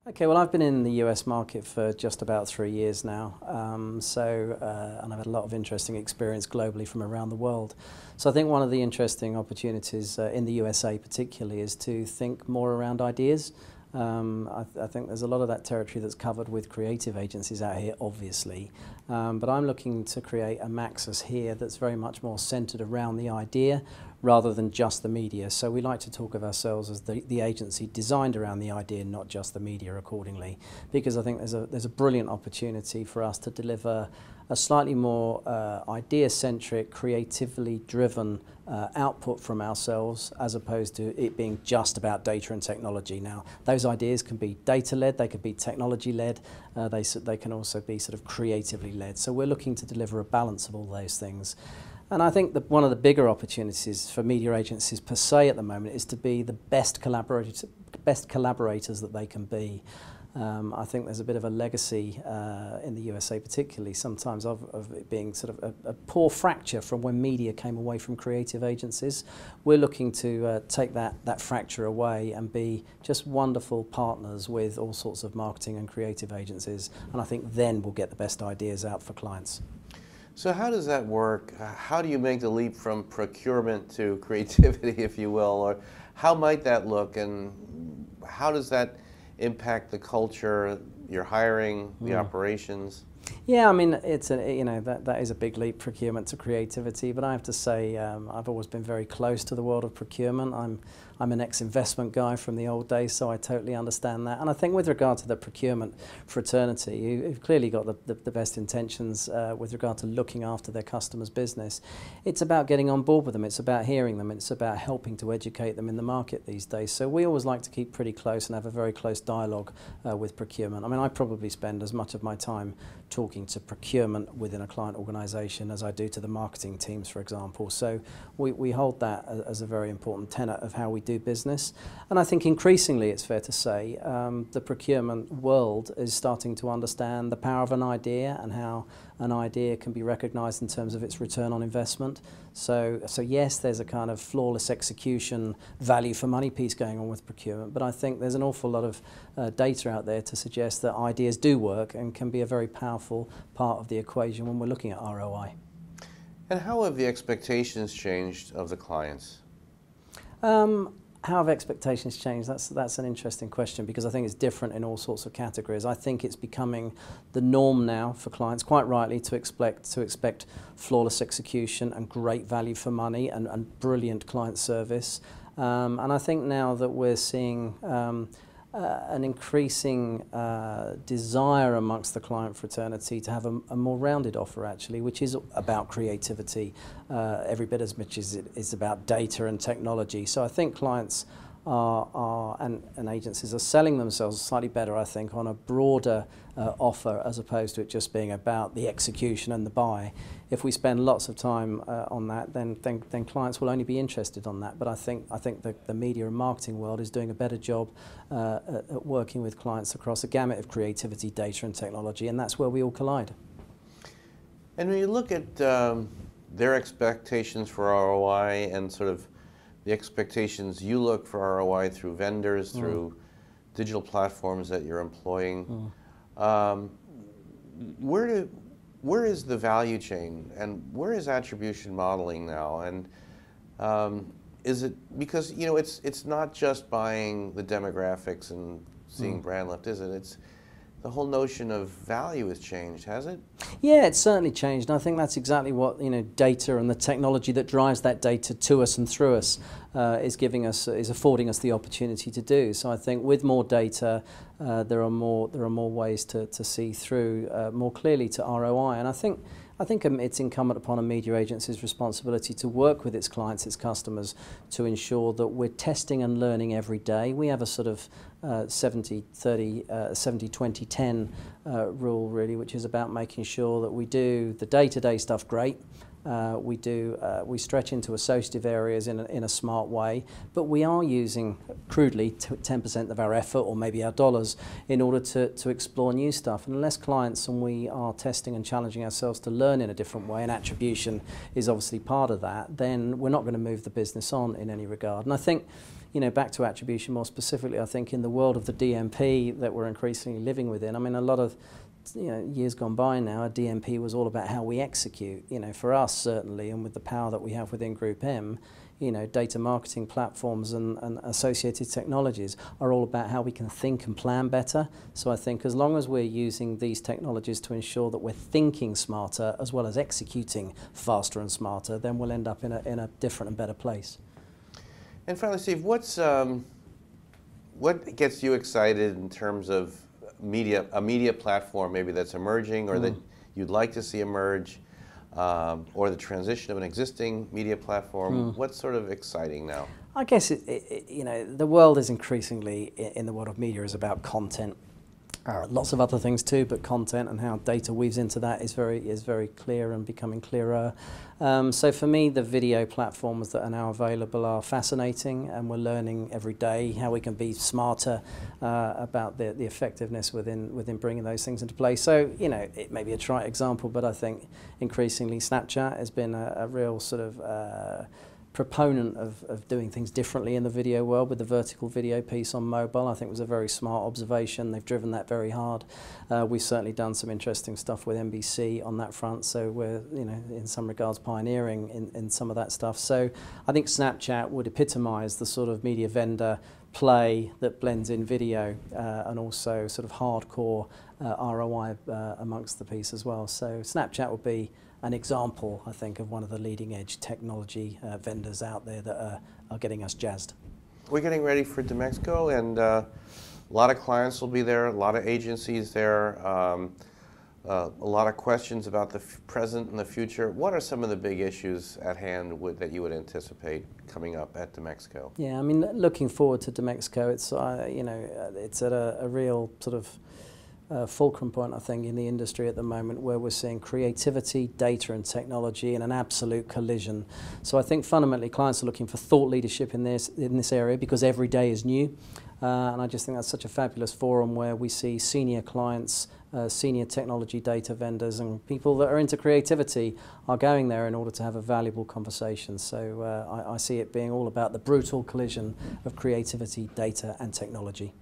Okay, well, I've been in the US market for just about 3 years now, and I've had a lot of interesting experience globally from around the world. So I think one of the interesting opportunities in the USA particularly is to think more around ideas. I think there's a lot of that territory that's covered with creative agencies out here, obviously, but I'm looking to create a Maxus here that's very much more centered around the idea rather than just the media. So we like to talk of ourselves as the agency designed around the idea, not just the media accordingly, because I think there's a brilliant opportunity for us to deliver a slightly more idea-centric, creatively driven output from ourselves, as opposed to it being just about data and technology. Now, those ideas can be data-led, they could be technology-led, they can also be sort of creatively led. So we're looking to deliver a balance of all those things. And I think that one of the bigger opportunities for media agencies per se at the moment is to be the best collaborators that they can be. I think there's a bit of a legacy in the USA particularly sometimes of it being sort of a poor fracture from when media came away from creative agencies. We're looking to take that fracture away and be just wonderful partners with all sorts of marketing and creative agencies, and I think then we'll get the best ideas out for clients. So how does that work? How do you make the leap from procurement to creativity, if you will? Or how might that look, and how does that impact the culture, your hiring, the operations? Yeah, I mean, that is a big leap, procurement to creativity, but I have to say I've always been very close to the world of procurement. I'm an ex-investment guy from the old days, so I totally understand that. And I think with regard to the procurement fraternity, you've clearly got the best intentions with regard to looking after their customers' business. It's about getting on board with them, it's about hearing them, it's about helping to educate them in the market these days. So we always like to keep pretty close and have a very close dialogue with procurement. I mean, I probably spend as much of my time talking to procurement within a client organisation as I do to the marketing teams, for example. So we hold that as a very important tenet of how we do business. And I think increasingly, it's fair to say, the procurement world is starting to understand the power of an idea and how an idea can be recognised in terms of its return on investment. So yes, there's a kind of flawless execution, value for money piece going on with procurement, but I think there's an awful lot of data out there to suggest that ideas do work and can be a very powerful part of the equation when we're looking at ROI. And how have the expectations changed of the clients? How have expectations changed? That's an interesting question, because I think it's different in all sorts of categories. I think it's becoming the norm now for clients, quite rightly, to expect flawless execution and great value for money and brilliant client service. And I think now that we're seeing an increasing desire amongst the client fraternity to have a more rounded offer, actually, which is about creativity every bit as much as it is about data and technology. So I think clients and agencies are selling themselves slightly better, I think, on a broader offer, as opposed to it just being about the execution and the buy. If we spend lots of time on that, then clients will only be interested on that. But I think the media and marketing world is doing a better job at working with clients across a gamut of creativity, data and technology, and that's where we all collide. And when you look at their expectations for ROI and sort of the expectations you look for ROI through vendors, through digital platforms that you're employing, where is the value chain, and where is attribution modeling now? And is it, because it's not just buying the demographics and seeing brand lift, is it? It's the whole notion of value has changed, has it? Yeah, it's certainly changed, and I think that's exactly what data and the technology that drives that data to us and through us is affording us the opportunity to do. So I think with more data, there are more ways to see through more clearly to ROI, and I think it's incumbent upon a media agency's responsibility to work with its clients, its customers, to ensure that we're testing and learning every day. We have a sort of 70-30, 70-20-10 rule, really, which is about making sure that we do the day-to-day stuff great. We stretch into associative areas in a smart way, but we are using, crudely, 10% of our effort, or maybe our dollars, in order to explore new stuff. And unless clients and we are testing and challenging ourselves to learn in a different way, and attribution is obviously part of that, then we're not going to move the business on in any regard. And I think back to attribution more specifically, I think in the world of the DMP that we're increasingly living within, I mean, a lot of years gone by now, a DMP was all about how we execute. For us certainly, and with the power that we have within Group M, data marketing platforms and associated technologies are all about how we can think and plan better. So I think as long as we're using these technologies to ensure that we're thinking smarter as well as executing faster and smarter, then we'll end up in a different and better place. And finally, Steve, what gets you excited in terms of a media platform maybe that's emerging or that you'd like to see emerge, or the transition of an existing media platform? What's sort of exciting now? I guess the world is increasingly, in the world of media, is about content. Lots of other things too, but content and how data weaves into that is very clear and becoming clearer. So for me, the video platforms that are now available are fascinating, and we're learning every day how we can be smarter about the effectiveness within bringing those things into play. So it may be a trite example, but I think increasingly Snapchat has been a real sort of proponent of doing things differently in the video world with the vertical video piece on mobile. I think it was a very smart observation. They've driven that very hard. We've certainly done some interesting stuff with NBC on that front, so we're in some regards pioneering in some of that stuff. So I think Snapchat would epitomise the sort of media vendor play that blends in video and also sort of hardcore ROI amongst the piece as well. So Snapchat would be an example, I think, of one of the leading edge technology vendors out there that are getting us jazzed. We're getting ready for Demexco, and a lot of clients will be there, a lot of agencies there, a lot of questions about the present and the future. What are some of the big issues at hand that you would anticipate coming up at Demexco? Yeah, I mean, looking forward to Demexco, it's at a real sort of fulcrum point, I think, in the industry at the moment, where we're seeing creativity, data and technology in an absolute collision. So I think fundamentally clients are looking for thought leadership in this area, because every day is new. And I just think that's such a fabulous forum where we see senior clients, senior technology data vendors and people that are into creativity are going there in order to have a valuable conversation. So I see it being all about the brutal collision of creativity, data and technology.